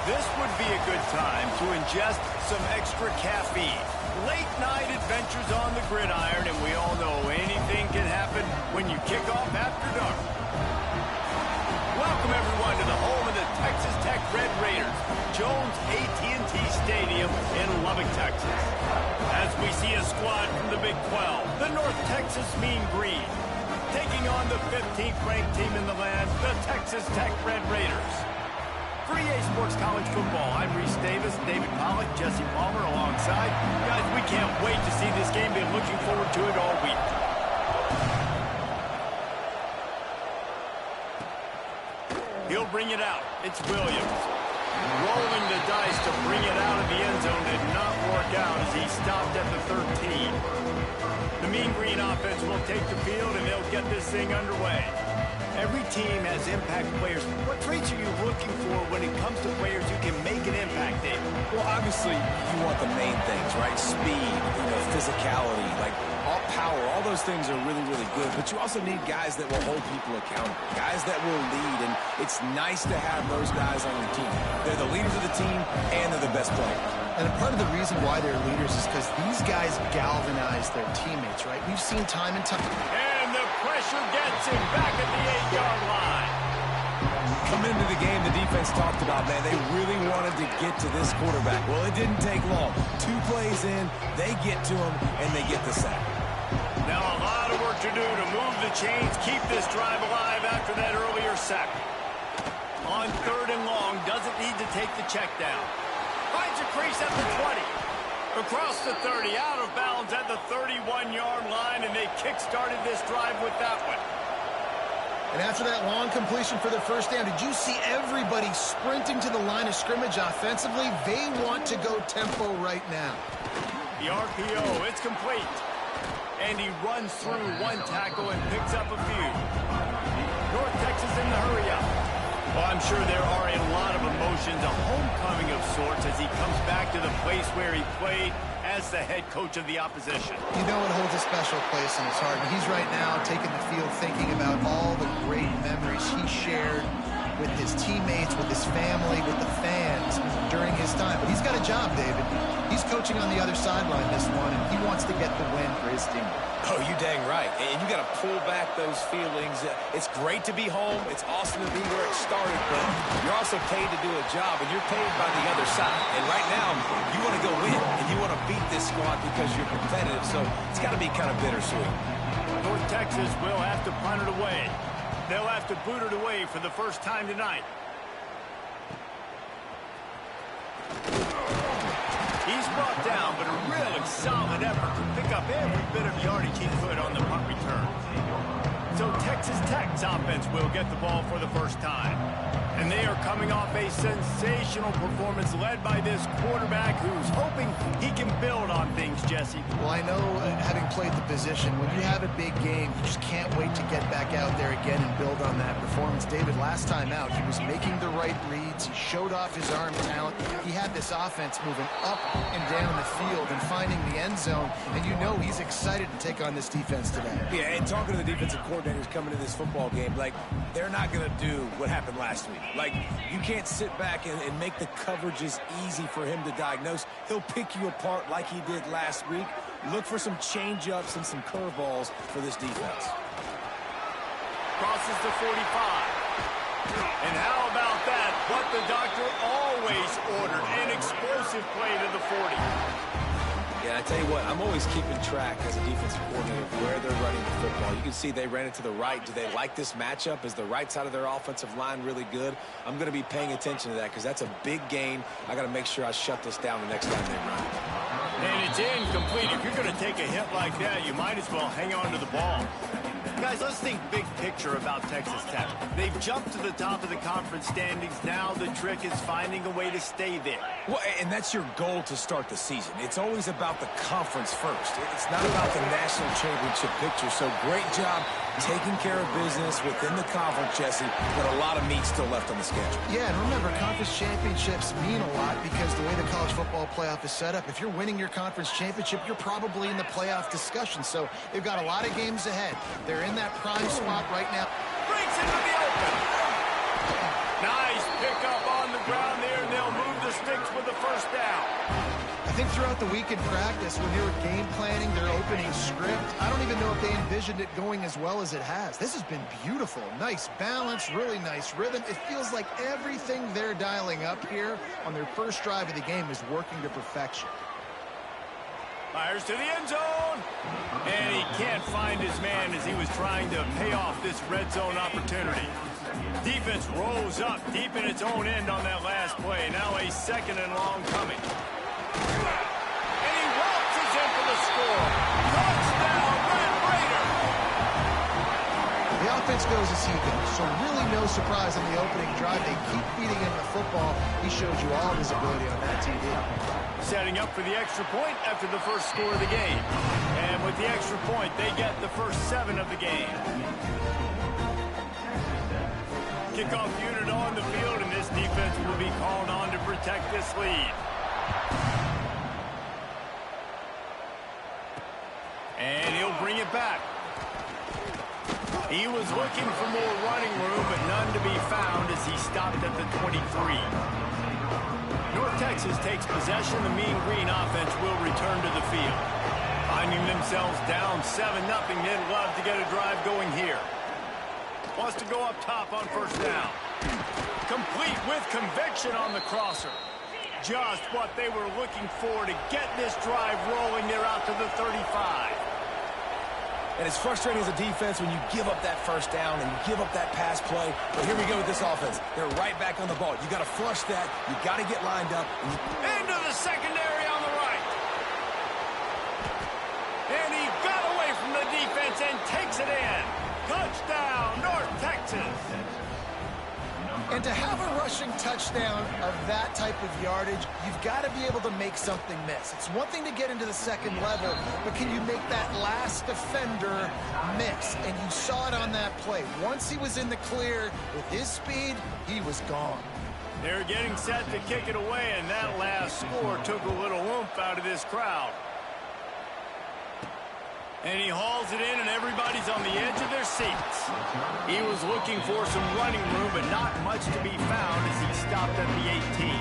This would be a good time to ingest some extra caffeine. Late night adventures on the gridiron, and we all know anything can happen when you kick off after dark. Welcome everyone to the home of the Texas Tech Red Raiders, Jones AT&T Stadium in Lubbock, Texas. As we see a squad from the Big 12, the North Texas Mean Green, taking on the 15th ranked team in the land, the Texas Tech Red Raiders. For EA Sports College Football, I'm Reese Davis, David Pollack, Jesse Palmer alongside. Guys, we can't wait to see this game. Been looking forward to it all week. He'll bring it out. It's Williams. Rolling the dice to bring it out of the end zone did not work out as he stopped at the 13. The Mean Green offense will take the field and they'll get this thing underway. Every team has impact players. What traits are you looking for when it comes to players who can make an impact, David? Well, obviously, you want the main things, right? Speed, physicality, like all power. All those things are really, really good. But you also need guys that will hold people accountable, guys that will lead. And it's nice to have those guys on your team. They're the leaders of the team, and they're the best players. And part of the reason why they're leaders is because these guys galvanize their teammates, right? We've seen time and time. And the pressure gets him back at the 8-yard line. Coming into the game, the defense talked about, man, they really wanted to get to this quarterback. Well, it didn't take long. 2 plays in, they get to him, and they get the sack. Now a lot of work to do to move the chains, keep this drive alive after that earlier sack. On 3rd and long, doesn't need to take the check down. Finds a crease at the 20. Across the 30, out of bounds at the 31-yard line, and they kick-started this drive with that one. And after that long completion for their first down, did you see everybody sprinting to the line of scrimmage offensively? They want to go tempo right now. The RPO, it's complete. And he runs through 1 tackle and picks up a few. North Texas in the hurry-up. Well, I'm sure there are a lot of emotions, a homecoming of sorts as he comes back to the place where he played as the head coach of the opposition. You know it holds a special place in his heart. And he's right now taking the field thinking about all the great memories he shared with his teammates, with his family, with the fans during his time. But he's got a job, David. He's coaching on the other sideline this one, and he wants to get the win for his team. Oh, you dang right. And you got to pull back those feelings. It's great to be home. It's awesome to be where it started, but you're also paid to do a job, and you're paid by the other side. And right now, you want to go win, and you want to beat this squad because you're competitive, so it's got to be kind of bittersweet. North Texas will have to punt it away. They'll have to boot it away for the first time tonight. He's brought down, but a really solid effort to pick up every bit of yardage he could on the punt return. So Texas Tech's offense will get the ball for the first time. And they are coming off a sensational performance led by this quarterback who's hoping he can build on things, Jesse. Well, I know, having played the position, when you have a big game, you just can't wait to get back out there again and build on that performance. David, last time out, he was making the right reads. He showed off his arm talent. He had this offense moving up and down the field and finding the end zone. And you know he's excited to take on this defense today. Yeah, and talking to the defensive coordinators coming to this football game, like, they're not going to do what happened last week. Like, you can't sit back and make the coverages easy for him to diagnose. He'll pick you apart like he did last week. Look for some change-ups and some curveballs for this defense. Crosses the 45. And how about that? What the doctor always ordered, an explosive play to the 40. Yeah, I tell you what, I'm always keeping track as a defensive coordinator of where they're running the football. You can see they ran it to the right. Do they like this matchup? Is the right side of their offensive line really good? I'm going to be paying attention to that because that's a big gain. I got to make sure I shut this down the next time they run. And it's incomplete. If you're going to take a hit like that, you might as well hang on to the ball. Guys, let's think big picture about Texas Tech. They've jumped to the top of the conference standings. Now the trick is finding a way to stay there. Well, and that's your goal to start the season. It's always about the conference first. It's not about the national championship picture. So great job taking care of business within the conference, Jesse, but a lot of meat still left on the schedule. Yeah, and remember, conference championships mean a lot because the way the college football playoff is set up, if you're winning your conference championship, you're probably in the playoff discussion. So they've got a lot of games ahead. They're in that prime spot right now. Breaks into the open. Nice pickup on the ground there, and they'll move sticks with the first down. I think throughout the week in practice, when they were game planning their opening script, I don't even know if they envisioned it going as well as it has. This has been beautiful. Nice balance, really nice rhythm. It feels like everything they're dialing up here on their first drive of the game is working to perfection. Fires to the end zone. And he can't find his man as he was trying to pay off this red zone opportunity. Defense rolls up deep in its own end on that last play. Now a second and long coming. And he waltzes in for the score. Touchdown, Red Raider. The offense goes as he goes, so really no surprise on the opening drive. They keep feeding him the football. He showed you all of his ability on that TV. Setting up for the extra point after the first score of the game. And with the extra point, they get the first 7 of the game. Kickoff unit on the field, and this defense will be called on to protect this lead. And he'll bring it back. He was looking for more running room, but none to be found as he stopped at the 23. North Texas takes possession. The Mean Green offense will return to the field. Finding themselves down 7-0, they'd love to get a drive going here. Wants to go up top on first down. Complete with conviction on the crosser. Just what they were looking for to get this drive rolling. They're out to the 35. And it's frustrating as a defense when you give up that first down and you give up that pass play. But here we go with this offense. They're right back on the ball. You got to flush that. You got to get lined up. Into the secondary on the right. And he got away from the defense and takes it in. Touchdown, North Texas. And to have a rushing touchdown of that type of yardage, you've got to be able to make something miss. It's one thing to get into the second level, but can you make that last defender miss? And you saw it on that play. Once he was in the clear with his speed, he was gone. They're getting set to kick it away, and that last score took a little oomph out of this crowd. And he hauls it in, and everybody's on the edge of their seats. He was looking for some running room, but not much to be found as he stopped at the 18.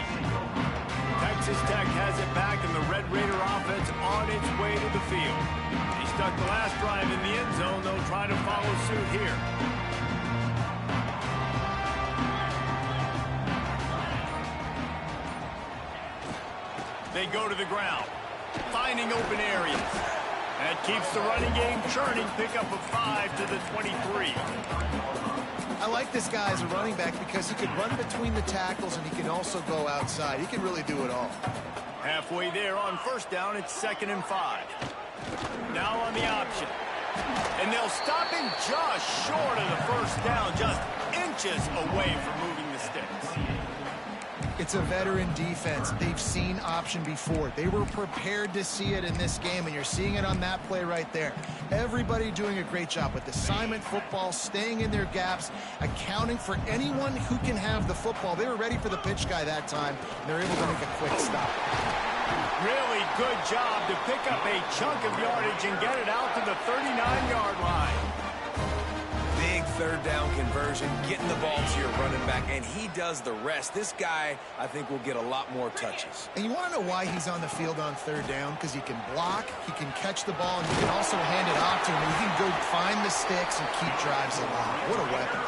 Texas Tech has it back, and the Red Raider offense on its way to the field. He stuck the last drive in the end zone. They'll try to follow suit here. They go to the ground, finding open areas. That keeps the running game churning. Pick up a 5 to the 23. I like this guy as a running back because he can run between the tackles and he can also go outside. He can really do it all. Halfway there on first down, it's 2nd and 5. Now on the option. And they'll stop him just short of the first down, just inches away from moving the sticks. It's a veteran defense. They've seen option before. They were prepared to see it in this game, and you're seeing it on that play right there. Everybody doing a great job with assignment football, staying in their gaps, accounting for anyone who can have the football. They were ready for the pitch guy that time, and they're able to make a quick stop. Really good job to pick up a chunk of yardage and get it out to the 39-yard line. Big third down conversion, getting the ball to your running back, and he does the rest. This guy, I think, will get a lot more touches. And you want to know why he's on the field on third down? Because he can block, he can catch the ball, and he can also hand it off to him, and he can go find the sticks and keep drives alive. What a weapon.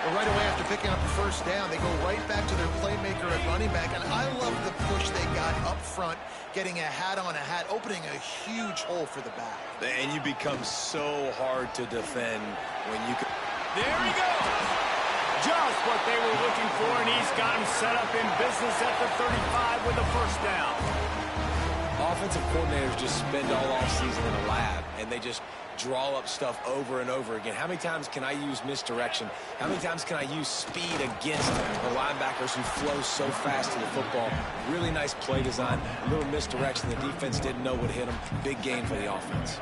Well, right away after picking up the first down, they go right back to their playmaker at running back, and I love the push they got up front, getting a hat on a hat, opening a huge hole for the back. And you become so hard to defend when you can. There he goes. Just what they were looking for, and he's got him set up in business at the 35 with a first down. Offensive coordinators just spend all offseason in a lab, and they just draw up stuff over and over again. How many times can I use misdirection? How many times can I use speed against the linebackers who flow so fast to the football? Really nice play design, a little misdirection. The defense didn't know what hit them. Big gain for the offense.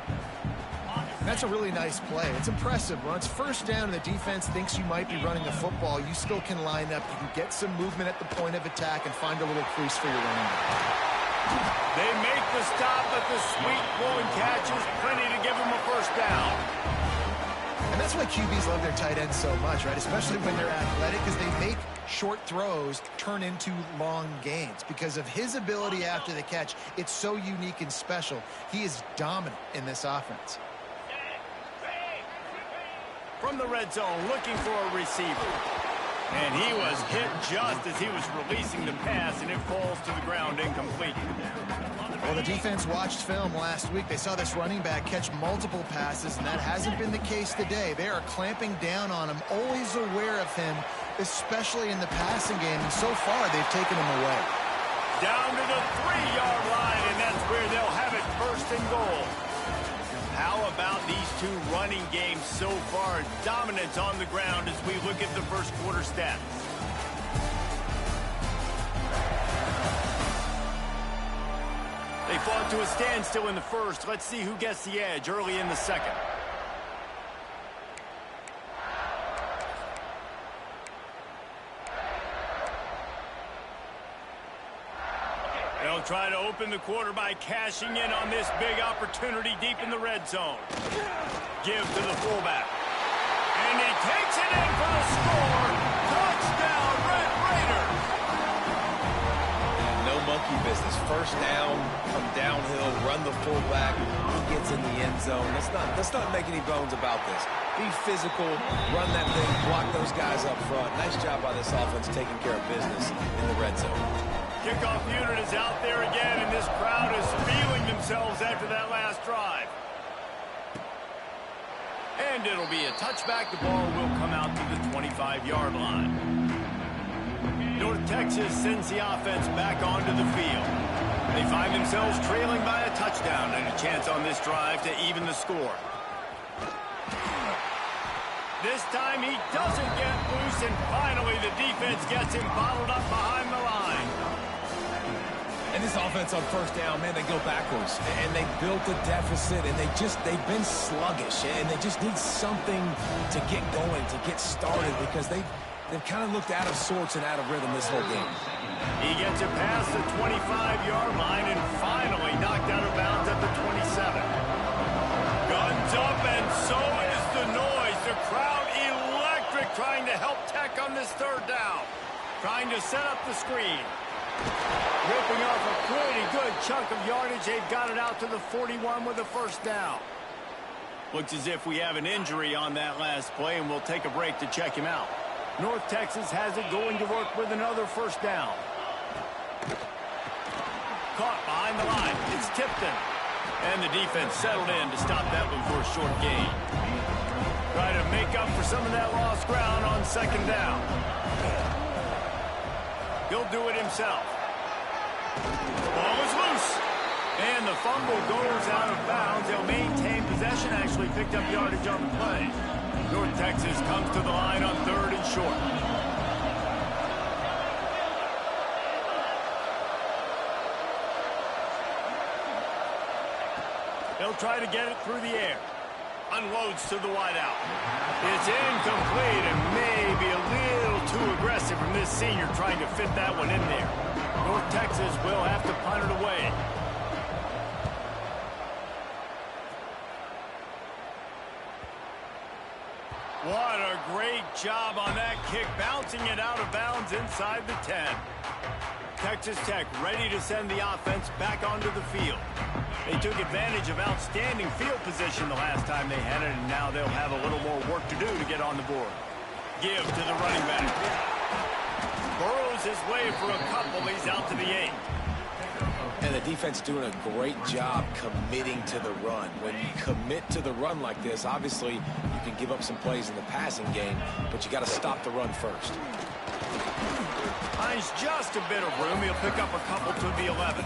That's a really nice play. It's impressive. When it's first down and the defense thinks you might be running the football, you still can line up. You can get some movement at the point of attack and find a little crease for your running back. They make the stop, but the sweet blowing catch is plenty to give him a first down. And That's why QBs love their tight ends so much, right? Especially when they're athletic, because they make short throws turn into long gains. Because of his ability after the catch, it's so unique and special. He is dominant in this offense. From the red zone, looking for a receiver. And he was hit just as he was releasing the pass, and it falls to the ground incomplete. Well, the defense watched film last week. They saw this running back catch multiple passes, and that hasn't been the case today. They are clamping down on him, always aware of him, especially in the passing game. And so far, they've taken him away. Down to the 3-yard line, and that's where they'll have it, first and goal. How about these two running games so far? Dominance on the ground as we look at the first quarter stats. They fought to a standstill in the first. Let's see who gets the edge early in the second. They'll try to open the quarter by cashing in on this big opportunity deep in the red zone. Give to the fullback. And he takes it in for the score. Touchdown, Red Raiders. No monkey business. First down, come downhill, run the fullback. He gets in the end zone. Let's not make any bones about this. Be physical, run that thing, block those guys up front. Nice job by this offense taking care of business in the red zone. Kickoff unit is out there again, and this crowd is feeling themselves after that last drive. And it'll be a touchback. The ball will come out to the 25-yard line. North Texas sends the offense back onto the field. They find themselves trailing by a touchdown and a chance on this drive to even the score. This time he doesn't get loose, and finally the defense gets him bottled up behind the line. And this offense on first down, man, they go backwards. And they built a deficit, and they've been sluggish. And they just need something to get going, to get started, because they've kind of looked out of sorts and out of rhythm this whole game. He gets it past the 25-yard line and finally knocked out of bounds at the 27. Guns up, and so is the noise. The crowd electric, trying to help Tech on this third down. Trying to set up the screen. Ripping off a pretty good chunk of yardage. They've got it out to the 41 with a first down. Looks as if we have an injury on that last play, and we'll take a break to check him out. North Texas has it going to work with another first down. Caught behind the line. It's Tipton. And the defense settled in to stop that one for a short gain. Try to make up for some of that lost ground on second down. He'll do it himself. The ball is loose. And the fumble goes out of bounds. They'll maintain possession. Actually picked up yardage on the play. North Texas comes to the line on third and short. They'll try to get it through the air. Unloads to the wideout. It's incomplete and maybe a little too aggressive from this senior trying to fit that one in there. North Texas will have to punt it away. What a great job on that kick, bouncing it out of bounds inside the 10. Texas Tech ready to send the offense back onto the field. They took advantage of outstanding field position the last time they had it, and now they'll have a little more work to do to get on the board. Give to the running back. Burrows his way for a couple. He's out to the 8. And the defense doing a great job committing to the run. When you commit to the run like this, obviously you can give up some plays in the passing game, but you got to stop the run first. Finds just a bit of room. He'll pick up a couple to the 11.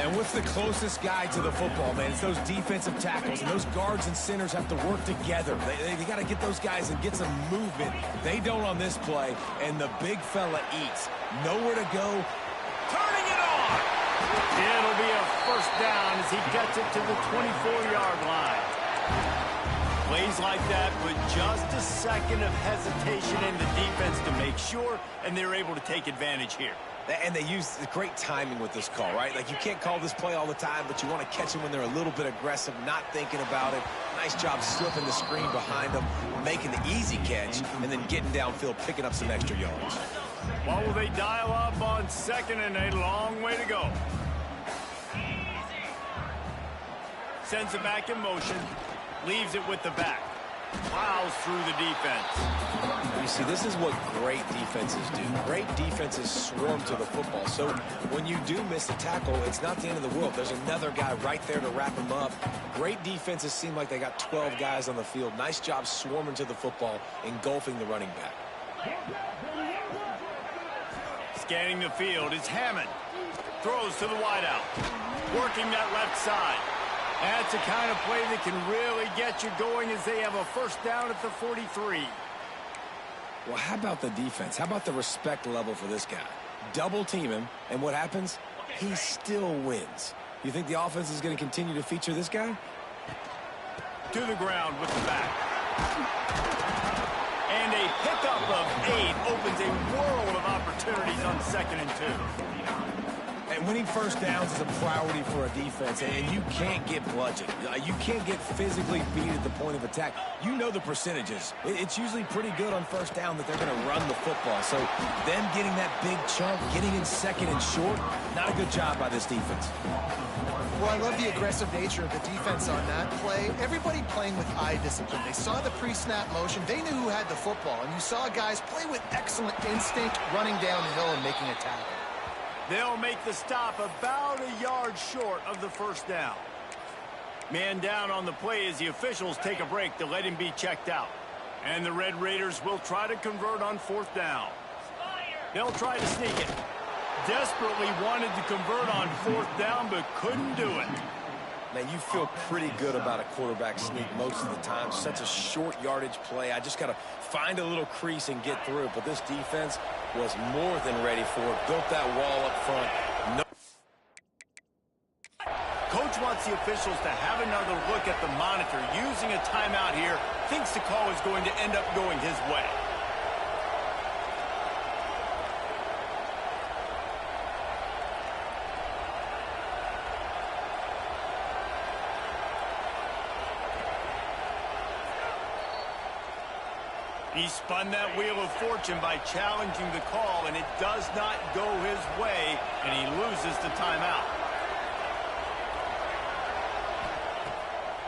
And what's the closest guy to the football, man? It's those defensive tackles, and those guards and centers have to work together. They got to get those guys and get some movement. They don't on this play, and the big fella eats. Nowhere to go. Turning it on! It'll be a first down as he gets it to the 24-yard line. Plays like that with just a second of hesitation in the defense to make sure, and they're able to take advantage here. And they use great timing with this call, right? Like, you can't call this play all the time, but you want to catch them when they're a little bit aggressive, not thinking about it. Nice job slipping the screen behind them, making the easy catch, and then getting downfield, picking up some extra yards. What will they dial up on second and a long way to go? Sends it back in motion, leaves it with the back. Plows through the defense. You see, this is what great defenses do. Great defenses swarm to the football. So when you do miss a tackle, it's not the end of the world. There's another guy right there to wrap him up. Great defenses seem like they got 12 guys on the field. Nice job swarming to the football, engulfing the running back. Scanning the field is Hammond. Throws to the wideout. Working that left side. That's the kind of play that can really get you going as they have a first down at the 43. Well, how about the defense? How about the respect level for this guy? Double team him, and what happens? He still wins. You think the offense is going to continue to feature this guy? To the ground with the back. And a pickup of 8 opens a world of opportunities on 2nd and 2. And winning first downs is a priority for a defense, and you can't get bludgeoned. You can't get physically beat at the point of attack. You know the percentages. It's usually pretty good on first down that they're going to run the football. So them getting that big chunk, getting in 2nd and short, not a good job by this defense. Well, I love the aggressive nature of the defense on that play. Everybody playing with eye discipline. They saw the pre-snap motion. They knew who had the football, and you saw guys play with excellent instinct, running down the hill and making a tackle. They'll make the stop about a yard short of the first down. Man down on the play as the officials take a break to let him be checked out. And the Red Raiders will try to convert on 4th down. They'll try to sneak it. Desperately wanted to convert on 4th down, but couldn't do it. Man, you feel pretty good about a quarterback sneak most of the time. Such a short yardage play. I just got to find a little crease and get through it. But this defense was more than ready for it. Built that wall up front. No. Coach wants the officials to have another look at the monitor. Using a timeout here, thinks the call is going to end up going his way. He spun that wheel of fortune by challenging the call, and it does not go his way, and he loses the timeout.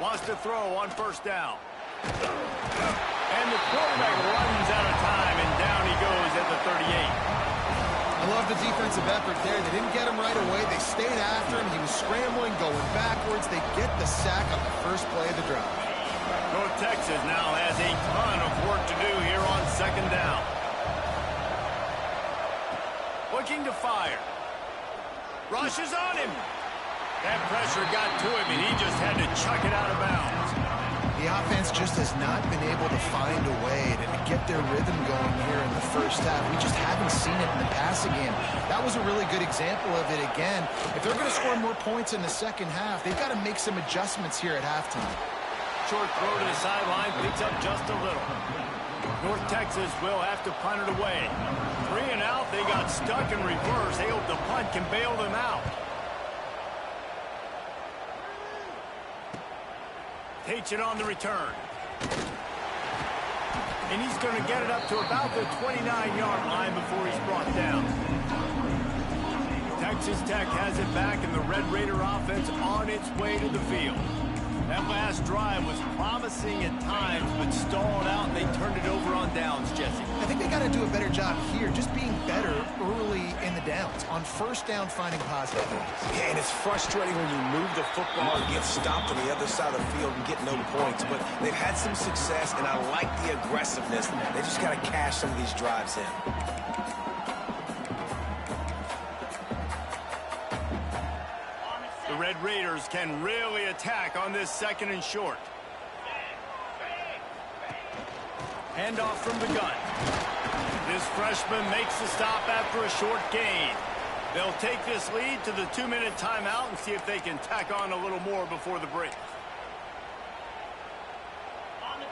Wants to throw on 1st down. And the quarterback runs out of time, and down he goes at the 38. I love the defensive effort there. They didn't get him right away. They stayed after him. He was scrambling, going backwards. They get the sack on the first play of the drive. North Texas now has a ton of work to do here on 2nd down. Looking to fire. Rushes on him. That pressure got to him, and he just had to chuck it out of bounds. The offense just has not been able to find a way to get their rhythm going here in the first half. We just haven't seen it in the passing game. That was a really good example of it again. If they're going to score more points in the second half, they've got to make some adjustments here at halftime. Short throw to the sideline, picks up just a little. North Texas will have to punt it away. 3 and out, they got stuck in reverse. They hope the punt can bail them out. Takes it on the return. And he's going to get it up to about the 29-yard line before he's brought down. Texas Tech has it back, and the Red Raider offense on its way to the field. That last drive was promising at times, but stalled out, and they turned it over on downs, Jesse. I think they got to do a better job here, just being better early in the downs. On 1st down, finding positive. Yeah, and it's frustrating when you move the football and get stopped on the other side of the field and get no points. But they've had some success, and I like the aggressiveness. They just got to cash some of these drives in. The Red Raiders can really attack on this 2nd and short. Handoff from the gun. This freshman makes the stop after a short gain. They'll take this lead to the 2-minute timeout and see if they can tack on a little more before the break.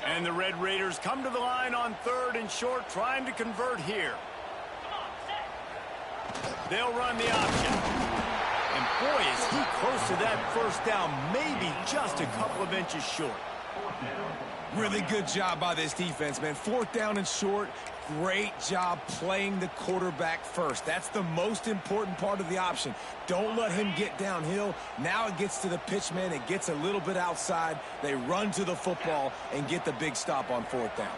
And the Red Raiders come to the line on 3rd and short, trying to convert here. They'll run the option. And boy, is he close to that first down, maybe just a couple of inches short. Really good job by this defense, man. 4th down and short. Great job playing the quarterback first. That's the most important part of the option. Don't let him get downhill. Now it gets to the pitch man. It gets a little bit outside. They run to the football and get the big stop on 4th down.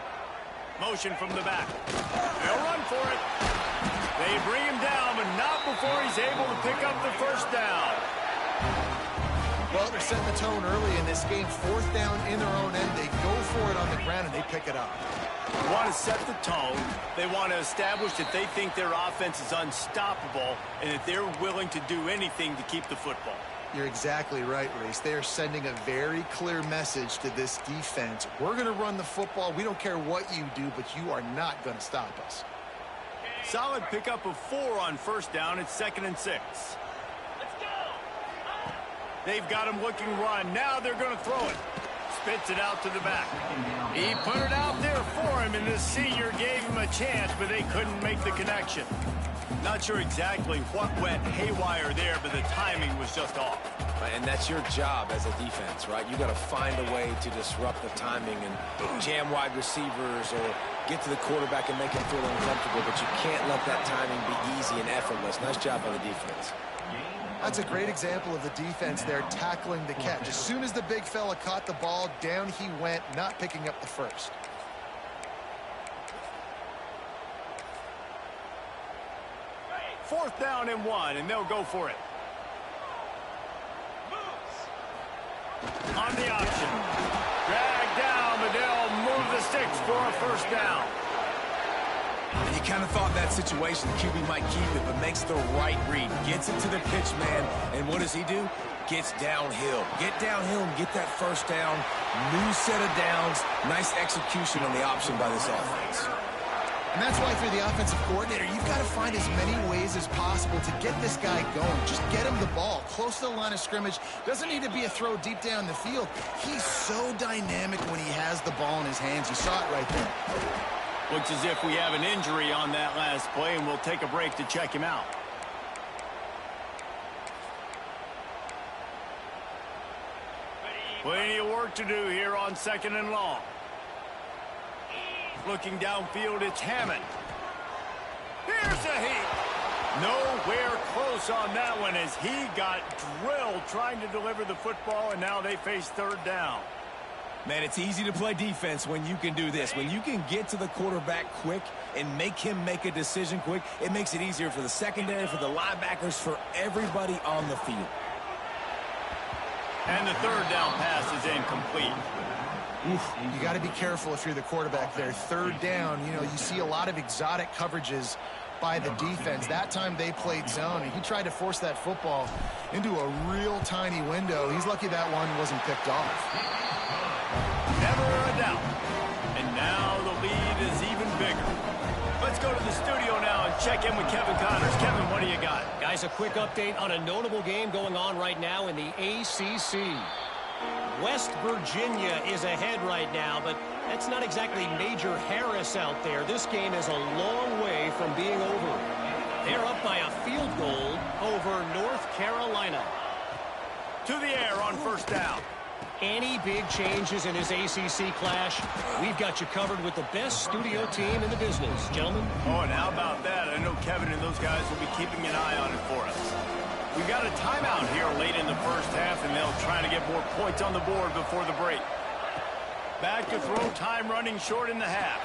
Motion from the back. They'll run for it. They bring him down, but not before he's able to pick up the first down. Well, they're setting the tone early in this game. 4th down in their own end. They go for it on the ground, and they pick it up. They want to set the tone. They want to establish that they think their offense is unstoppable and that they're willing to do anything to keep the football. You're exactly right, Reese. They are sending a very clear message to this defense. We're going to run the football. We don't care what you do, but you are not going to stop us. Solid pickup of 4 on first down. It's 2nd and 6. They've got him looking run. Now they're going to throw it. Spits it out to the back. He put it out there for him, and the senior gave him a chance, but they couldn't make the connection. Not sure exactly what went haywire there, but the timing was just off. And that's your job as a defense, right? You got to find a way to disrupt the timing and jam wide receivers or get to the quarterback and make him feel uncomfortable, but you can't let that timing be easy and effortless. Nice job by the defense. That's a great example of the defense there tackling the catch. As soon as the big fella caught the ball, down he went, not picking up the first. Fourth down and 1, and they'll go for it. On the option. Drag down, but they'll move the sticks for a first down. And you kind of thought that situation, the QB might keep it, but makes the right read. Gets it to the pitch man, and what does he do? Gets downhill. Get downhill and get that first down. New set of downs. Nice execution on the option by this offense. And that's why for the offensive coordinator, you've got to find as many ways as possible to get this guy going. Just get him the ball close to the line of scrimmage. Doesn't need to be a throw deep down the field. He's so dynamic when he has the ball in his hands. You saw it right there. Looks as if we have an injury on that last play, and we'll take a break to check him out. Plenty of work to do here on 2nd and long. Looking downfield, it's Hammond. Here's a heat. Nowhere close on that one as he got drilled trying to deliver the football, and now they face 3rd down. Man, it's easy to play defense when you can do this. When you can get to the quarterback quick and make him make a decision quick, it makes it easier for the secondary, for the linebackers, for everybody on the field. And the 3rd down pass is incomplete. Oof, you got to be careful if you're the quarterback there. 3rd down, you know, you see a lot of exotic coverages by the defense. That time they played zone, and he tried to force that football into a real tiny window. He's lucky that one wasn't picked off. Never a doubt. And now the lead is even bigger. Let's go to the studio now and check in with Kevin Connors. Kevin, what do you got? Guys, a quick update on a notable game going on right now in the ACC. West Virginia is ahead right now, but that's not exactly Major Harris out there. This game is a long way from being over. They're up by a field goal over North Carolina. To the air on 1st down. Any big changes in this ACC clash, we've got you covered with the best studio team in the business, gentlemen. Oh, and how about that? I know Kevin and those guys will be keeping an eye on it for us. We've got a timeout here late in the first half, and they'll try to get more points on the board before the break. Back to throw, time running short in the half.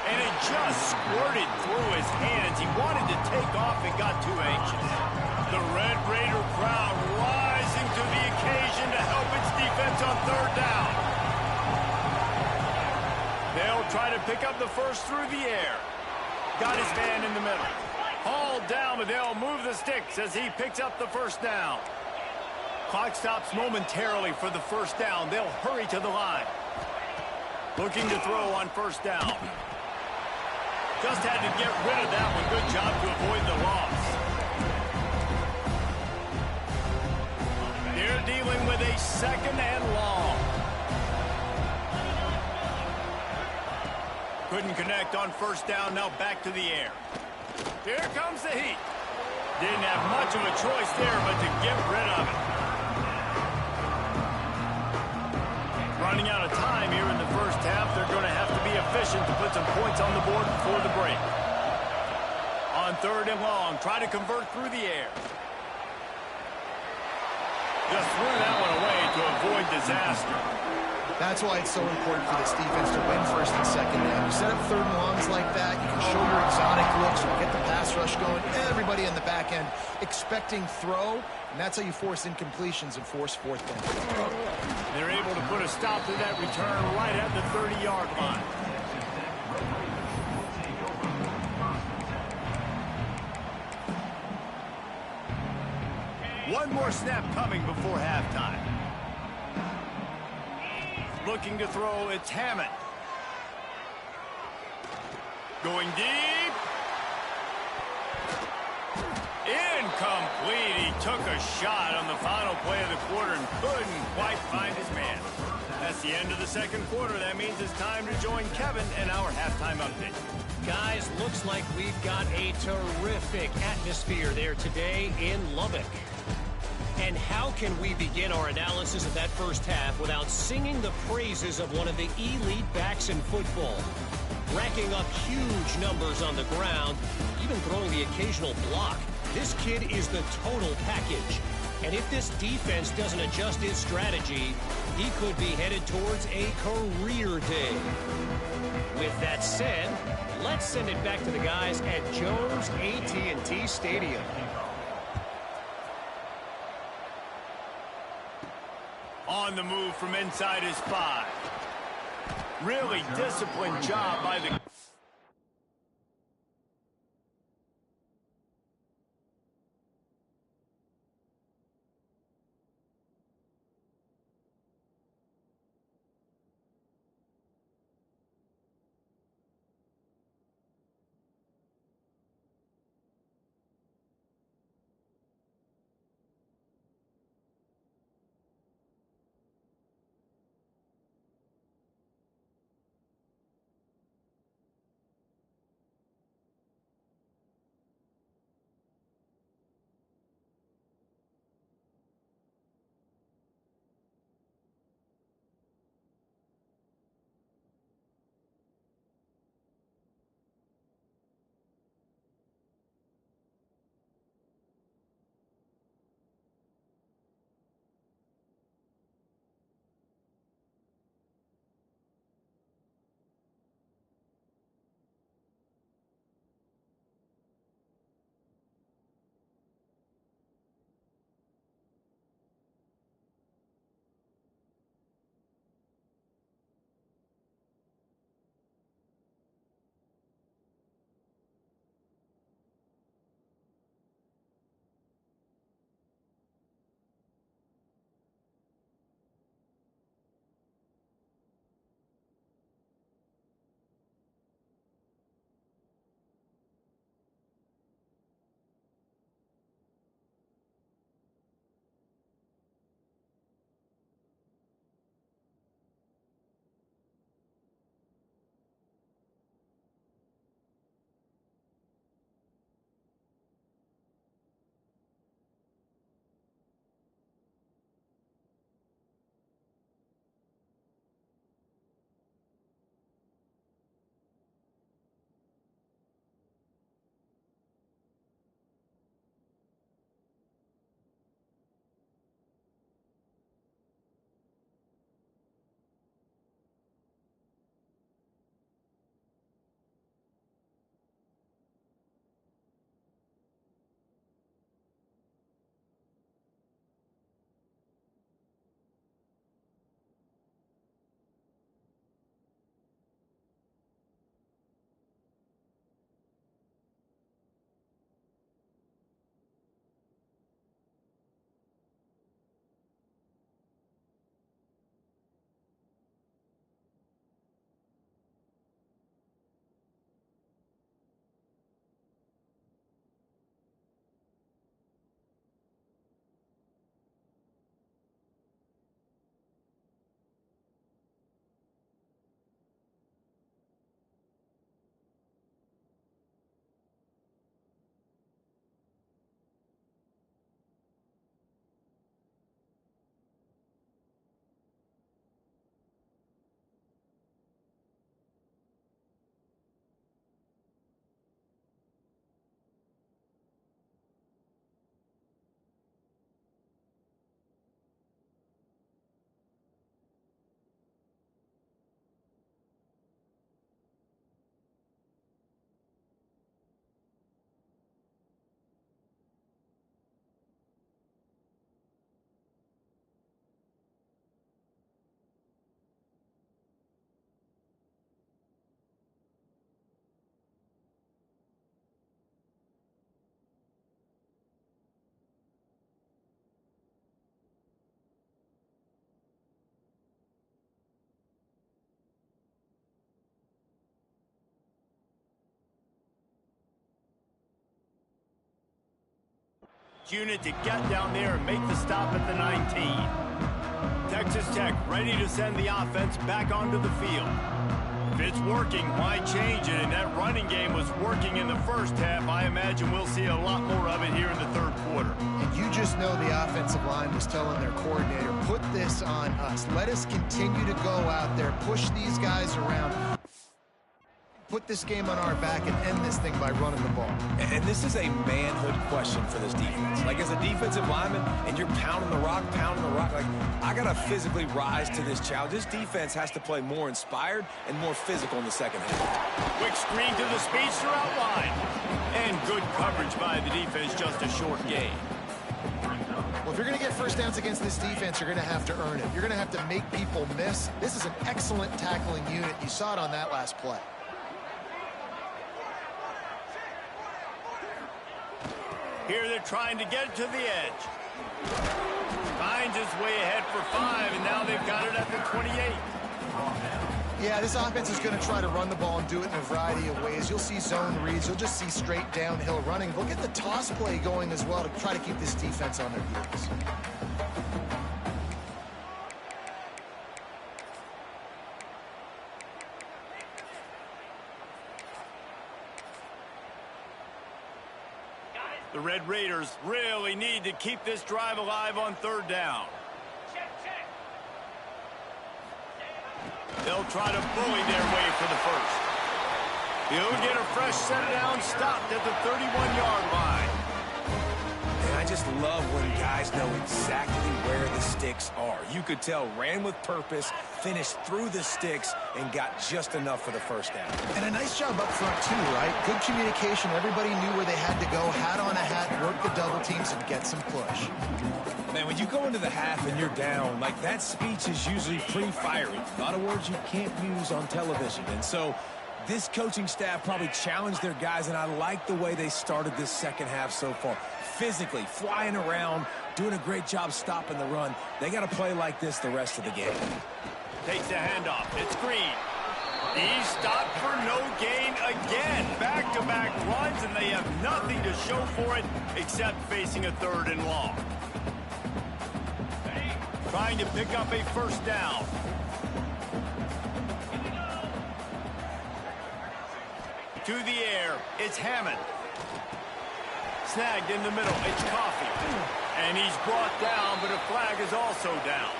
And it just squirted through his hands. He wanted to take off and got too anxious. The Red Raider crowd rising to the occasion to help its defense on 3rd down. They'll try to pick up the first through the air. Got his man in the middle. Hauled down, but they'll move the sticks as he picks up the 1st down. Clock stops momentarily for the 1st down. They'll hurry to the line. Looking to throw on 1st down. Just had to get rid of that one. Good job to avoid the loss. They're dealing with a 2nd and long. Couldn't connect on 1st down. Now back to the air. Here comes the heat. Didn't have much of a choice there but to get rid of it. Running out of time here in the first half. They're going to have to be efficient to put some points on the board before the break. On 3rd and long, try to convert through the air. Just threw that one away to avoid disaster. That's why it's so important for this defense to win 1st and 2nd down. You set up 3rd and longs like that, you can show your exotic looks, you get the pass rush going, everybody in the back end expecting throw, and that's how you force incompletions and force 4th down. They're able to put a stop to that return right at the 30-yard line. One more snap coming before halftime. Looking to throw, it's Hammond. Going deep. Incomplete. He took a shot on the final play of the quarter and couldn't quite find his man. That's the end of the 2nd quarter. That means it's time to join Kevin and our halftime update. Guys, looks like we've got a terrific atmosphere there today in Lubbock. And how can we begin our analysis of that first half without singing the praises of one of the elite backs in football? Racking up huge numbers on the ground, even throwing the occasional block. This kid is the total package. And if this defense doesn't adjust its strategy, he could be headed towards a career day. With that said, let's send it back to the guys at Jones AT&T Stadium. On the move from inside his 5. Really disciplined job by the... best unit to get down there and make the stop at the 19. Texas Tech ready to send the offense back onto the field. If it's working, why change it? And that running game was working in the first half. I imagine we'll see a lot more of it here in the third quarter. And you just know the offensive line was telling their coordinator, put this on us. Let us continue to go out there, push these guys around, put this game on our back, and end this thing by running the ball. And this is a manhood question for this defense. Like, as a defensive lineman, and you're pounding the rock, like, I got to physically rise to this challenge. This defense has to play more inspired and more physical in the second half. Quick screen to the speedster outline. And good coverage by the defense, just a short gain. Well, if you're going to get first downs against this defense, you're going to have to earn it. You're going to have to make people miss. This is an excellent tackling unit. You saw it on that last play. Here they're trying to get it to the edge. Finds his way ahead for 5, and now they've got it at the 28. Yeah, this offense is going to try to run the ball and do it in a variety of ways. You'll see zone reads. You'll just see straight downhill running. Look at the toss play going as well to try to keep this defense on their heels. The Red Raiders really need to keep this drive alive on third down. They'll try to bully their way for the first. He'll get a fresh set down, stopped at the 31-yard line. And I just love when guys know exactly where the sticks are. You could tell ran with purpose, finished through the sticks, and got just enough for the first down. And a nice job up front, too, right? Good communication. Everybody knew where they had to go, hat on a hat, work the double teams, and get some push. Man, when you go into the half and you're down, like, that speech is usually pretty fiery. A lot of words you can't use on television. And so this coaching staff probably challenged their guys, and I like the way they started this second half so far. Physically, flying around, doing a great job stopping the run. They got to play like this the rest of the game. Takes the handoff. It's Green. He's stopped for no gain again. Back-to-back runs, and they have nothing to show for it except facing a 3rd and long. Trying to pick up a first down. To the air, it's Hammond. Snagged in the middle, it's Coffee. And he's brought down, but a flag is also down.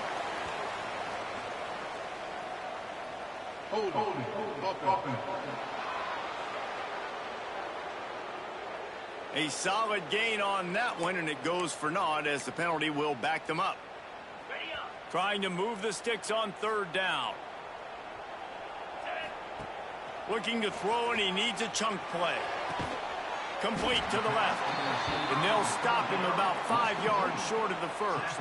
A solid gain on that one, and it goes for naught as the penalty will back them up. Trying to move the sticks on 3rd down. Looking to throw, and he needs a chunk play. Complete to the left. And they'll stop him about 5 yards short of the first.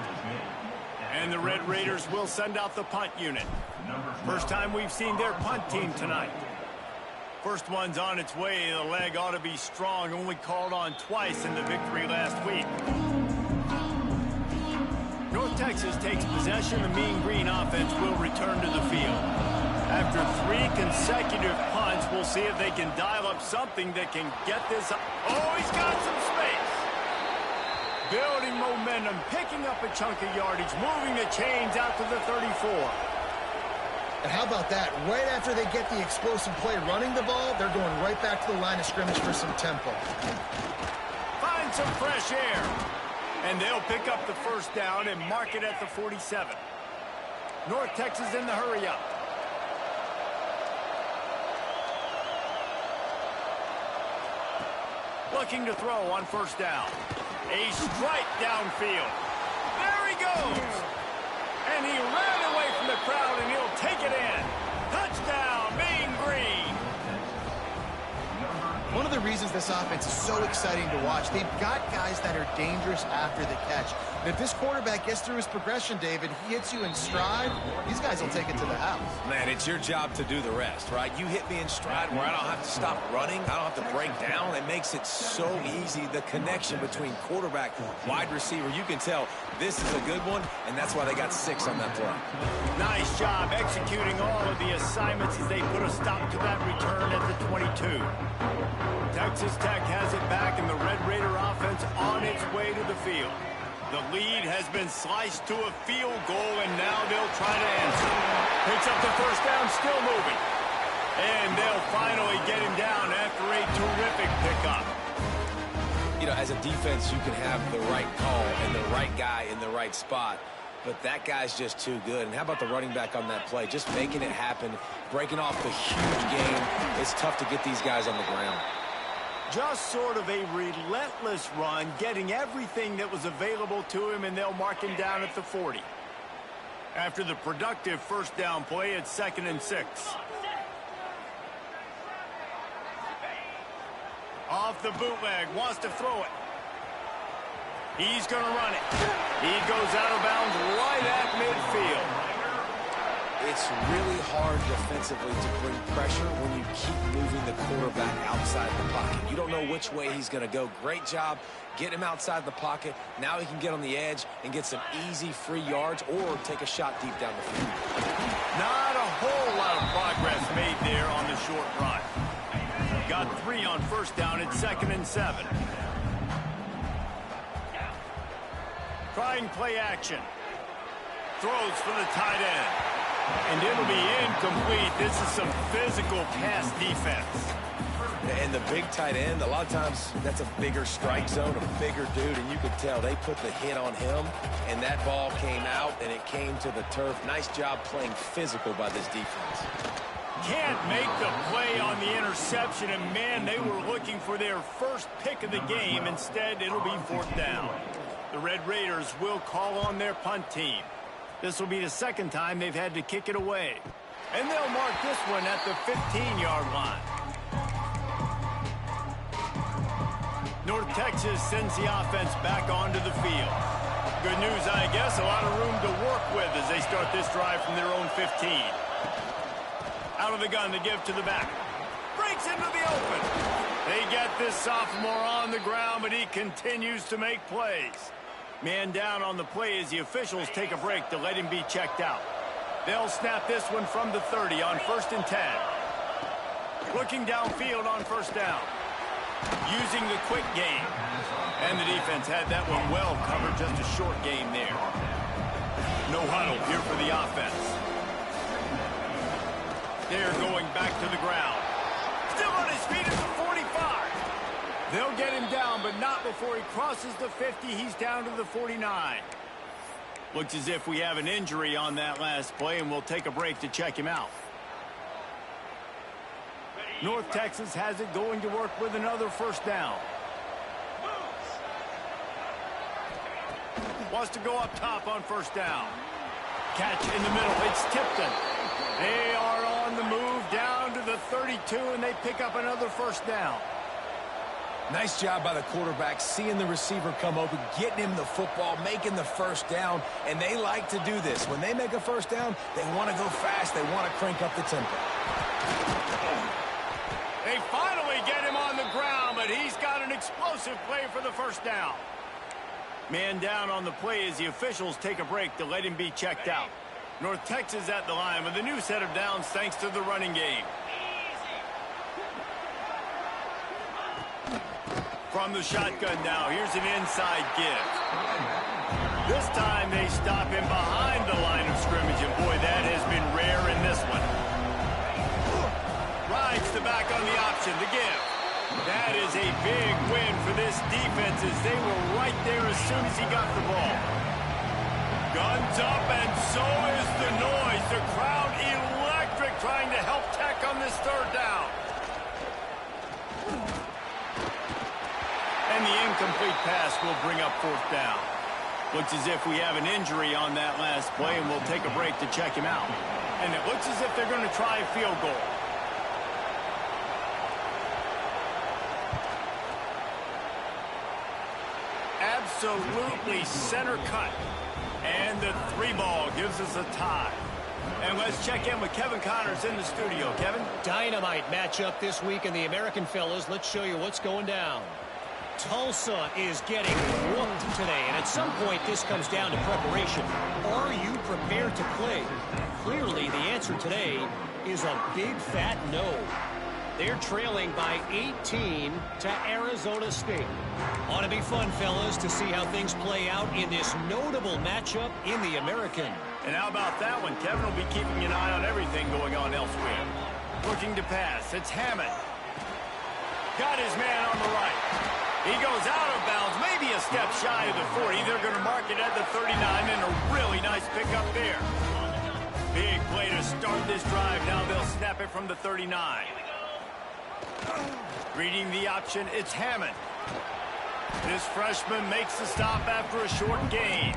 And the Red Raiders will send out the punt unit. First time we've seen their punt team tonight. First one's on its way. The leg ought to be strong. Only called on twice in the victory last week. North Texas takes possession. The Mean Green offense will return to the field. After 3 consecutive punts, we'll see if they can dial up something that can get this up. Oh, he's got some space. Building momentum, picking up a chunk of yardage, moving the chains out to the 34. And how about that? Right after they get the explosive play running the ball, they're going right back to the line of scrimmage for some tempo. Find some fresh air. And they'll pick up the first down and mark it at the 47. North Texas in the hurry-up. Looking to throw on first down. A strike downfield. There he goes. And he ran away from the crowd, and he'll take it in. Touchdown, Mean Green. One of the reasons this offense is so exciting to watch, they've got guys that are dangerous after the catch. If this quarterback gets through his progression, David, he hits you in stride, these guys will take it to the house. Man, it's your job to do the rest, right? You hit me in stride where I don't have to stop running. I don't have to break down. It makes it so easy. The connection between quarterback, wide receiver, you can tell this is a good one, and that's why they got 6 on that play. Nice job executing all of the assignments as they put a stop to that return at the 22. Texas Tech has it back, and the Red Raider offense on its way to the field. The lead has been sliced to a field goal, and now they'll try to answer. Picks up the first down, still moving. And they'll finally get him down after a terrific pickup. You know, as a defense, you can have the right call and the right guy in the right spot, but that guy's just too good. And how about the running back on that play? Just making it happen, breaking off the huge game. It's tough to get these guys on the ground. Just sort of a relentless run, getting everything that was available to him, and they'll mark him down at the 40. After the productive first down play, it's 2nd and 6. Off the bootleg, wants to throw it. He's going to run it. He goes out of bounds right at midfield. It's really hard defensively to bring pressure when you keep moving the quarterback outside the pocket. You don't know which way he's going to go. Great job getting him outside the pocket. Now he can get on the edge and get some easy free yards or take a shot deep down the field. Not a whole lot of progress made there on the short run. Got 3 on first down. It's 2nd and 7. Trying play action. Throws for the tight end. And it'll be incomplete. This is some physical pass defense. And the big tight end, a lot of times that's a bigger strike zone, a bigger dude, and you could tell they put the hit on him, and that ball came out, and it came to the turf. Nice job playing physical by this defense. Can't make the play on the interception, and man, they were looking for their first pick of the game. Instead, it'll be 4th down. The Red Raiders will call on their punt team. This will be the 2nd time they've had to kick it away. And they'll mark this one at the 15-yard line. North Texas sends the offense back onto the field. Good news, I guess, a lot of room to work with as they start this drive from their own 15. Out of the gun to give to the back. Breaks into the open. They get this sophomore on the ground, but he continues to make plays. Man down on the play as the officials take a break to let him be checked out. They'll snap this one from the 30 on 1st and 10. Looking downfield on first down. Using the quick game. And the defense had that one well covered, just a short game there. No huddle here for the offense. They're going back to the ground. Still on his feet at the 45. They'll get him down, but not before he crosses the 50. He's down to the 49. Looks as if we have an injury on that last play, and we'll take a break to check him out. North Texas has it going to work with another first down. Wants to go up top on first down. Catch in the middle. It's Tipton. They are on the move down to the 32, and they pick up another first down. Nice job by the quarterback, seeing the receiver come open, getting him the football, making the first down, and they like to do this. When they make a first down, they want to go fast. They want to crank up the tempo. They finally get him on the ground, but he's got an explosive play for the first down. Man down on the play as the officials take a break to let him be checked out. North Texas at the line with a new set of downs thanks to the running game. From the shotgun now, here's an inside give. This time they stop him behind the line of scrimmage, and boy, that has been rare in this one. Rides the back on the option, the give. That is a big win for this defense as they were right there as soon as he got the ball. Guns up, and so is the noise. The crowd electric trying to help Tech on this third down. And the incomplete pass will bring up fourth down. Looks as if we have an injury on that last play, and we'll take a break to check him out. And it looks as if they're going to try a field goal. absolutely center cut. And the 3 ball gives us a tie. And let's check in with Kevin Connors in the studio. Kevin? Dynamite matchup this week in the American, fellas. Let's show you what's going down. Tulsa is getting whooped today, and at some point this comes down to preparation. Are you prepared to play? Clearly, the answer today is a big fat no. They're trailing by 18 to Arizona State. Ought to be fun, fellas, to see how things play out in this notable matchup in the American. And how about that one? Kevin will be keeping an eye on everything going on elsewhere. Looking to pass. It's Hammond. Got his man on the right. He goes out of bounds, maybe a step shy of the 40. They're going to mark it at the 39, and a really nice pickup there. Big play to start this drive. Now they'll snap it from the 39. Reading the option, it's Hammond. This freshman makes the stop after a short gain.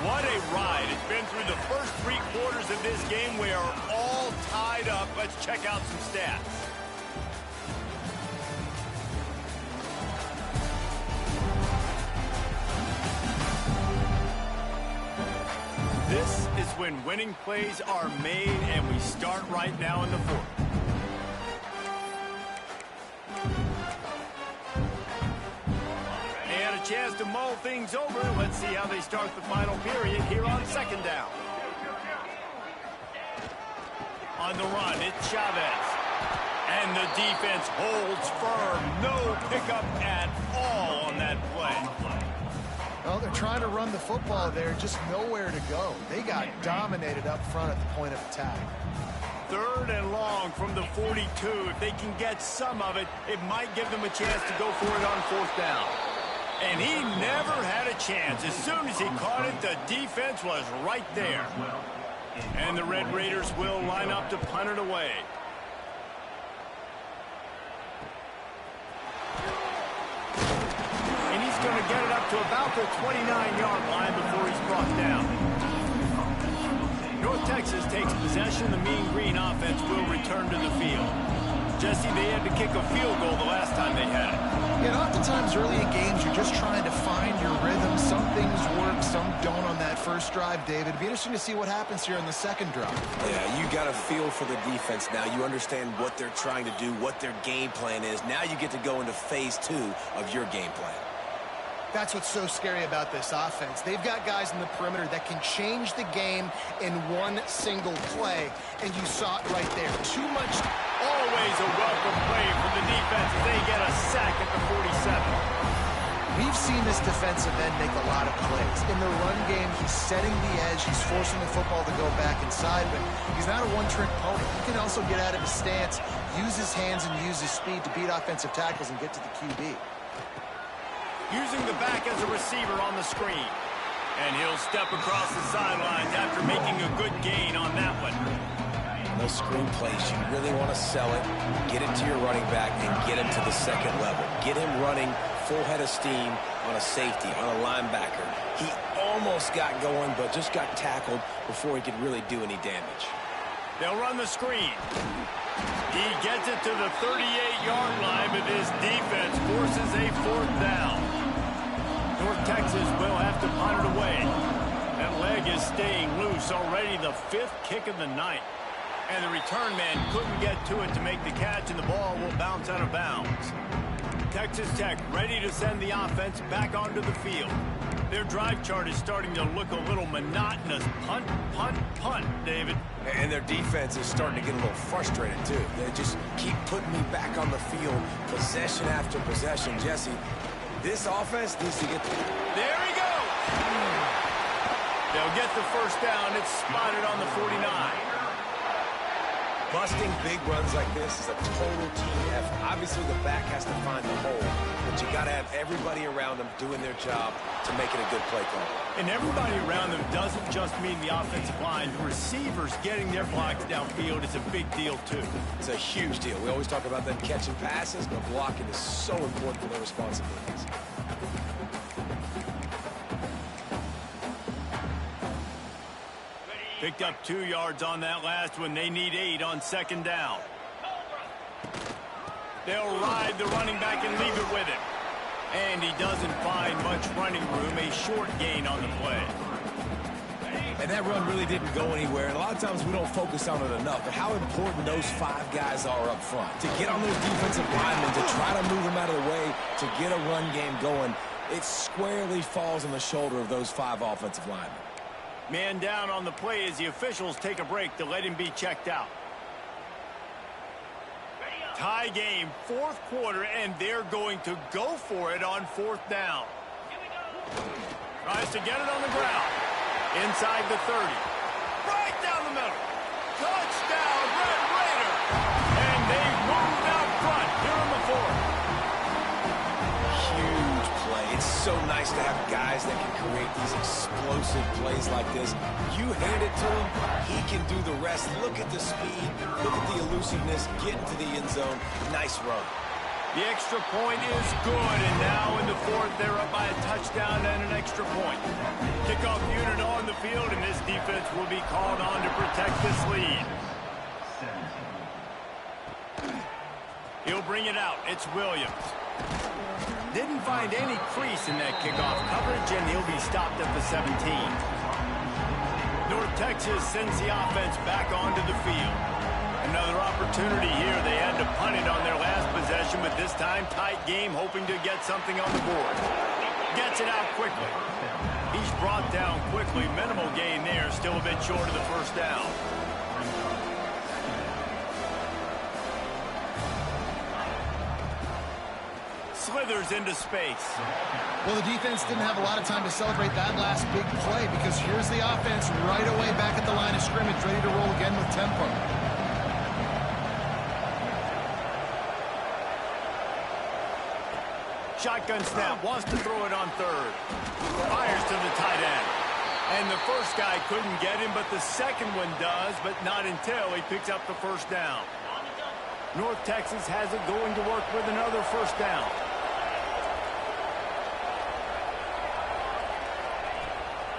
What a ride. It's been through the first 3 quarters of this game. We are all tied up. Let's check out some stats. This is when winning plays are made, and we start right now in the 4th. Chance to mull things over. Let's see how they start the final period here on 2nd down. On the run, it's Chavez. And the defense holds firm. No pickup at all on that play. Well, they're trying to run the football there, just nowhere to go. They got dominated up front at the point of attack. 3rd and long from the 42. If they can get some of it, it might give them a chance to go for it on 4th down. And he never had a chance. As soon as he caught it, the defense was right there. And the Red Raiders will line up to punt it away. And he's going to get it up to about the 29-yard line before he's brought down. North Texas takes possession. The Mean Green offense will return to the field. Jesse, they had to kick a field goal the last time they had it. Yeah, oftentimes early in games, you're just trying to find your rhythm. Some things work, some don't on that first drive, David. It'd be interesting to see what happens here on the 2nd drive. Yeah, you got a feel for the defense now. You understand what they're trying to do, what their game plan is. Now you get to go into phase 2 of your game plan. That's what's so scary about this offense. They've got guys in the perimeter that can change the game in one single play, and you saw it right there. Too much. Always a welcome play from the defense as they get a sack at the 47. We've seen this defensive end make a lot of plays. In the run game, he's setting the edge. He's forcing the football to go back inside, but he's not a one-trick pony. He can also get out of his stance, use his hands, and use his speed to beat offensive tackles and get to the QB. Using the back as a receiver on the screen. And he'll step across the sidelines after making a good gain on that one. Those screen plays, you really want to sell it, get it to your running back, and get him to the 2nd level. Get him running full head of steam on a safety, on a linebacker. He almost got going, but just got tackled before he could really do any damage. They'll run the screen. He gets it to the 38-yard line, but this defense forces a 4th down. North Texas will have to punt it away. That leg is staying loose already, the 5th kick of the night. And the return man couldn't get to it to make the catch, and the ball will bounce out of bounds. Texas Tech ready to send the offense back onto the field. Their drive chart is starting to look a little monotonous. Punt, punt, punt, David. And their defense is starting to get a little frustrated, too. They just keep putting me back on the field, possession after possession. Jesse, this offense needs to get... There he goes! They'll get the 1st down. It's spotted on the 49. Busting big runs like this is a total team effort. Obviously, the back has to find the hole, but you got to have everybody around them doing their job to make it a good play call. And everybody around them doesn't just mean the offensive line. The receivers getting their blocks downfield is a big deal, too. It's a huge deal. We always talk about them catching passes, but blocking is so important for their responsibilities. Picked up 2 yards on that last one. They need 8 on second down. They'll ride the running back and leave it with him. And he doesn't find much running room. A short gain on the play. And that run really didn't go anywhere. And a lot of times we don't focus on it enough. But how important those 5 guys are up front. To get on those defensive linemen, to try to move them out of the way, to get a run game going, it squarely falls on the shoulder of those 5 offensive linemen. Man down on the play as the officials take a break to let him be checked out. Tie game, 4th quarter, and they're going to go for it on 4th down. Tries to get it on the ground. Inside the 30. Right down the middle. Touchdown, Red Raider. And they moved out front here in the 4th. Huge play. It's so nice to have guys that can create these explosive plays like this. You hand it to him, he can do the rest. Look at the speed. Look at the elusiveness. Get into the end zone. Nice run. The extra point is good, and now in the 4th, they're up by a touchdown and an extra point. Kickoff unit on the field, and this defense will be called on to protect this lead. He'll bring it out. It's Williams. Didn't find any crease in that kickoff coverage, and he'll be stopped at the 17. North Texas sends the offense back onto the field. Another opportunity here. They had to punt it on their last possession, but this time tight game, hoping to get something on the board. Gets it out quickly. He's brought down quickly. Minimal gain there, still a bit short of the 1st down. Slithers into space. Well, the defense didn't have a lot of time to celebrate that last big play because here's the offense right away back at the line of scrimmage, ready to roll again with tempo. Shotgun snap, wants to throw it on 3rd. Fires to the tight end. And the first guy couldn't get him, but the second one does, but not until he picks up the 1st down. North Texas has it going to work with another 1st down.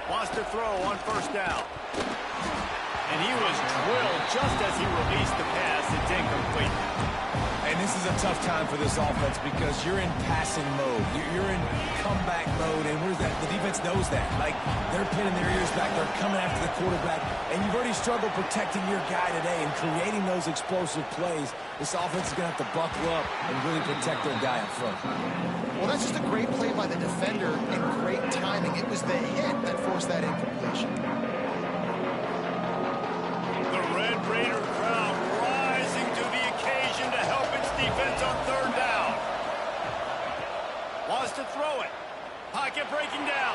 Wants to throw on 1st down. And he was drilled just as he released the pass. It's incomplete. And this is a tough time for this offense because you're in passing mode. You're in comeback mode, and the defense knows that. Like, they're pinning their ears back. They're coming after the quarterback, and you've already struggled protecting your guy today and creating those explosive plays. This offense is going to have to buckle up and really protect their guy up front. Well, that's just a great play by the defender and great timing. It was the hit that forced that incompletion. The Red Raider crowd rising to the occasion to help its defense on 3rd down. Wants to throw it. Pocket breaking down.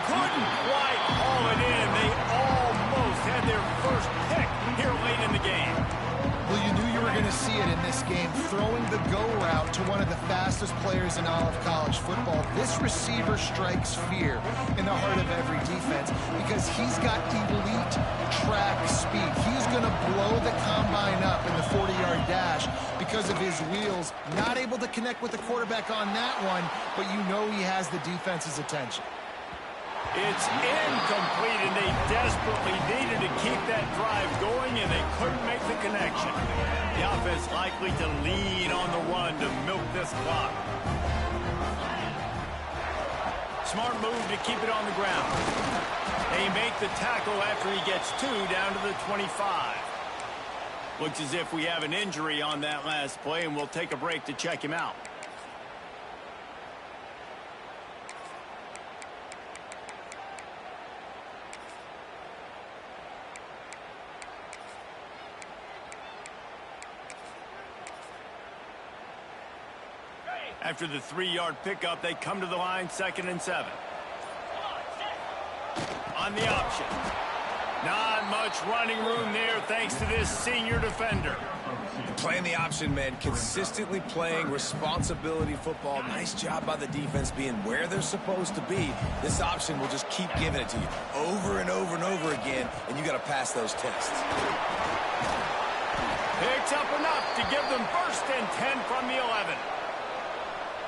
Couldn't quite haul it in. They almost had their first pick here late in the game. Well, you knew you were going to see it in this game, throwing the go route to one of the fastest players in all of college football. This receiver strikes fear in the heart of every defense because he's got elite track speed. He's going to blow the combine up in the 40-yard dash because of his wheels. Not able to connect with the quarterback on that one, but you know he has the defense's attention. It's incomplete, and they desperately needed to keep that drive going, and they couldn't make the connection. The offense likely to lean on the run to milk this clock. Smart move to keep it on the ground. They make the tackle after he gets 2 down to the 25. Looks as if we have an injury on that last play, and we'll take a break to check him out. After the 3-yard pickup, they come to the line, 2nd and 7. On the option. Not much running room there thanks to this senior defender. Playing the option, man. Consistently playing responsibility football. Nice job by the defense being where they're supposed to be. This option will just keep giving it to you over and over and over again, and you got to pass those tests. Picks up enough to give them 1st and 10 from the 11.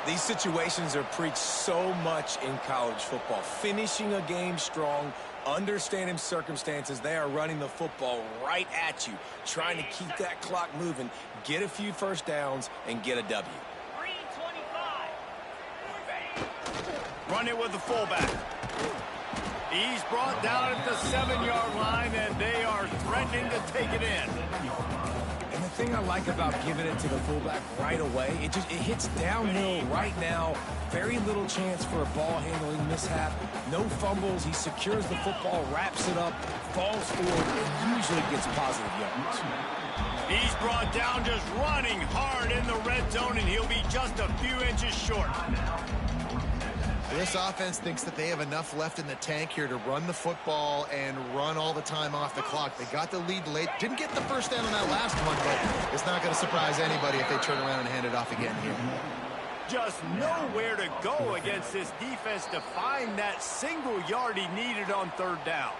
These situations are preached so much in college football. Finishing a game strong, understanding circumstances. They are running the football right at you, trying to keep that clock moving, get a few first downs, and get a W. 3:25. Run it with the fullback. He's brought down at the 7-yard line, and they are threatening to take it in. And the thing I like about giving it to the fullback right away, it hits downhill right now. Very little chance for a ball handling mishap. No fumbles. He secures the football, wraps it up, falls forward, and usually gets positive yards. He's brought down just running hard in the red zone, and he'll be just a few inches short. This offense thinks that they have enough left in the tank here to run the football and run all the time off the clock. They got the lead late. Didn't get the first down on that last one, but it's not going to surprise anybody if they turn around and hand it off again here. Just nowhere to go against this defense to find that single yard he needed on third down.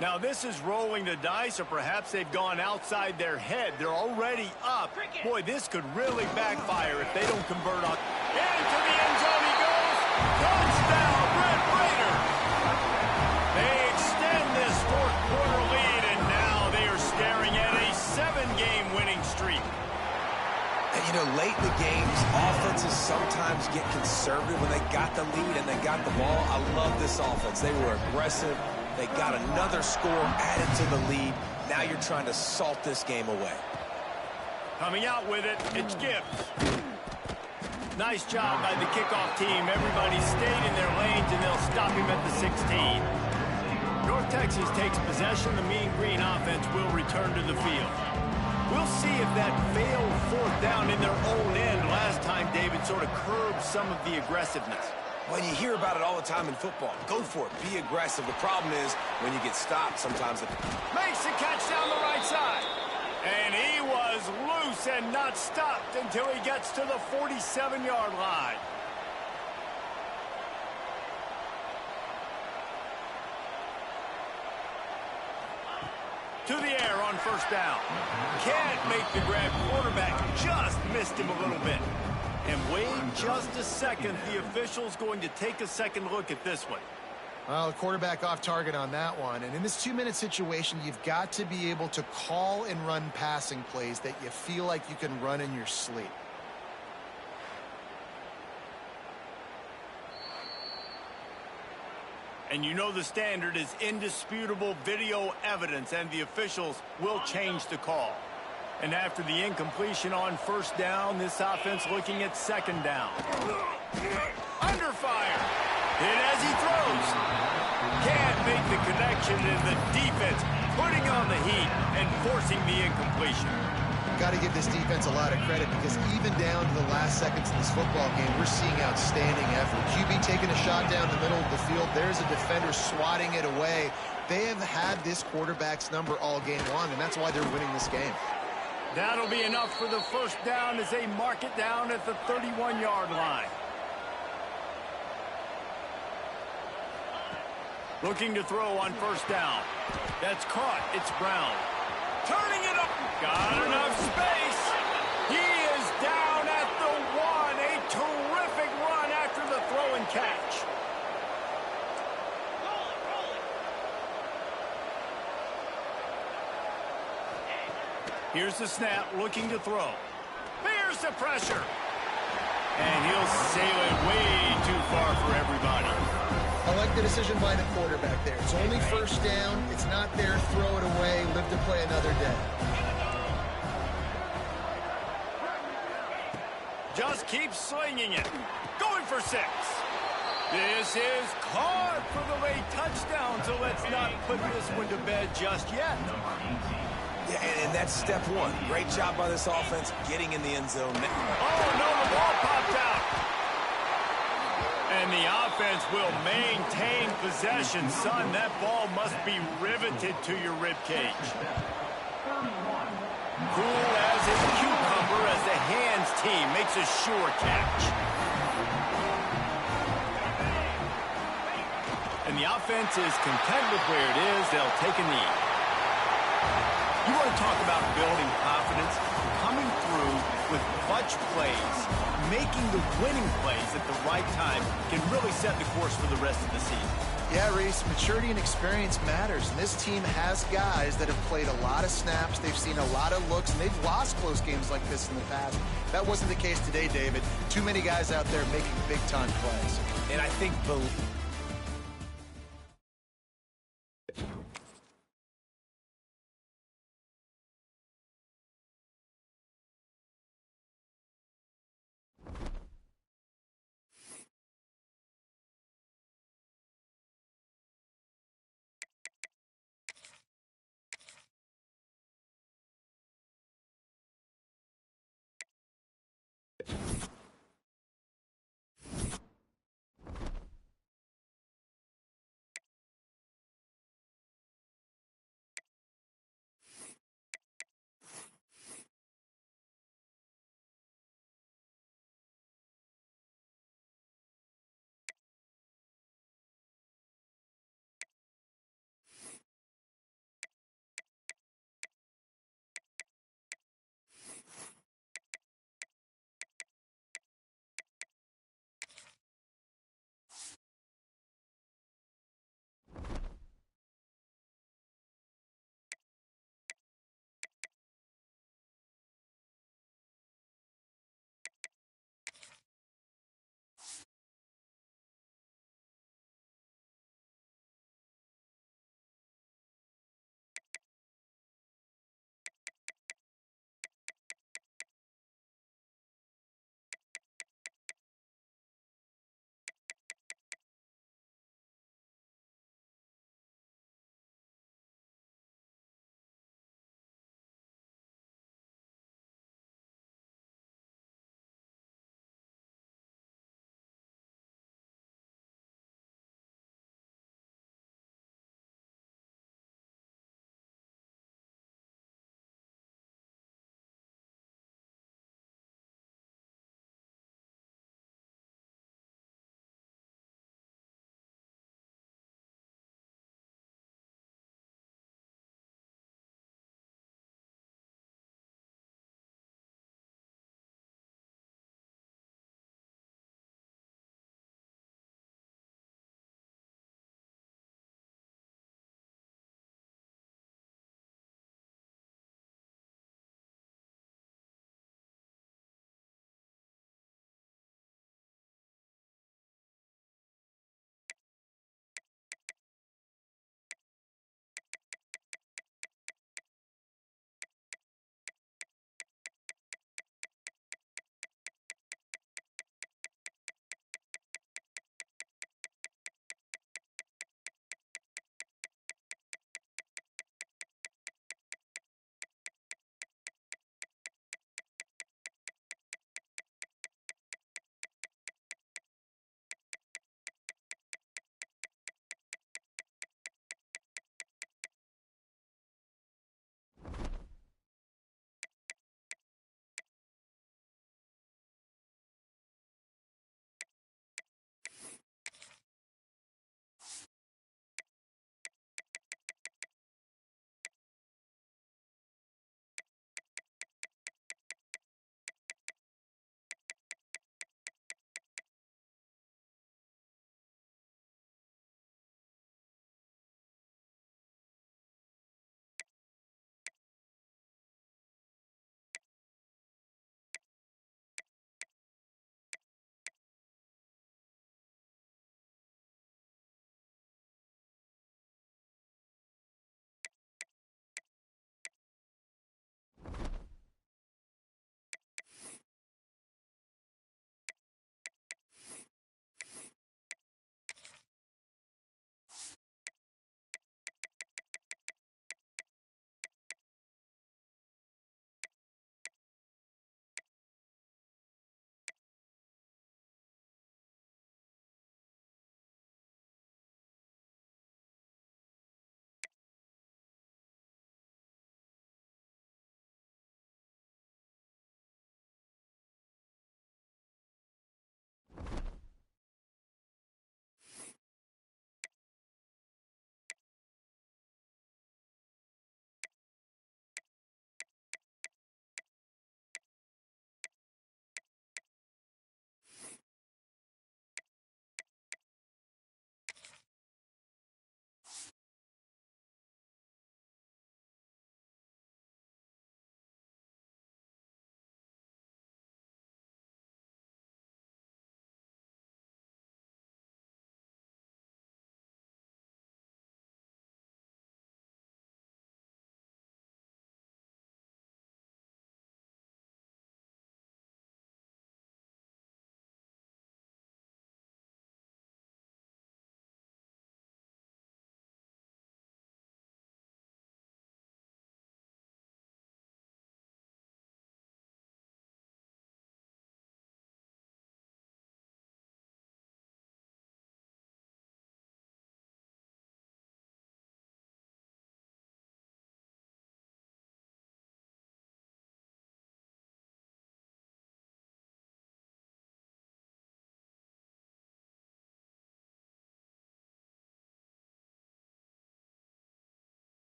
Now this is rolling the dice, or perhaps they've gone outside their head. They're already up. Boy, this could really backfire if they don't convert on. Into the end zone he goes. Touchdown, Red Raiders. They extend this fourth quarter lead, and now they are staring at a 7-game winning streak. And, you know, late in the games, offenses sometimes get conservative when they got the lead and they got the ball. I love this offense. They were aggressive. They got another score added to the lead. Now you're trying to salt this game away. Coming out with it, it's Gibbs. Nice job by the kickoff team. Everybody stayed in their lanes, and they'll stop him at the 16. North Texas takes possession. The Mean Green offense will return to the field. We'll see if that failed fourth down in their own end last time, David, sort of curbed some of the aggressiveness. When you hear about it all the time in football, go for it. Be aggressive. The problem is when you get stopped, sometimes it makes the catch down the right side. And he was loose and not stopped until he gets to the 47-yard line. To the air on first down. Can't make the grab. Quarterback just missed him a little bit. And wait just a second. The official's going to take a second look at this one. Well, the quarterback off target on that one. And in this 2-minute situation, you've got to be able to call and run passing plays that you feel like you can run in your sleep. And you know the standard is indisputable video evidence, and the officials will change the call. And after the incompletion on first down, this offense looking at second down. Under fire. Hit as he throws. Can't make the connection, and the defense putting on the heat and forcing the incompletion. Got to give this defense a lot of credit, because even down to the last seconds of this football game, we're seeing outstanding effort. QB taking a shot down the middle of the field. There's a defender swatting it away. They have had this quarterback's number all game long, and that's why they're winning this game. That'll be enough for the first down as they mark it down at the 31-yard line. Looking to throw on first down. That's caught. It's Brown. Turning it up. Got enough space. He is down at the 1. A terrific run after the throw and catch. Here's the snap, looking to throw. Here's the pressure. And he'll sail it way too far for everybody. I like the decision by the quarterback there. It's only first down. It's not there. Throw it away. Live to play another day. Just keep slinging it. Going for 6. This is caught for the late touchdown, so let's not put this one to bed just yet. Yeah, and that's step one. Great job by this offense getting in the end zone. Oh, no, the ball popped out. And the offense will maintain possession. Son, that ball must be riveted to your ribcage. Cool as a cucumber as the hands team makes a sure catch. And the offense is content with where it is. They'll take a knee. You want to talk about building confidence? Coming through with clutch plays, making the winning plays at the right time can really set the course for the rest of the season. Yeah, Reese, maturity and experience matters. And this team has guys that have played a lot of snaps. They've seen a lot of looks, and they've lost close games like this in the past. That wasn't the case today, David. Too many guys out there making big-time plays. And I think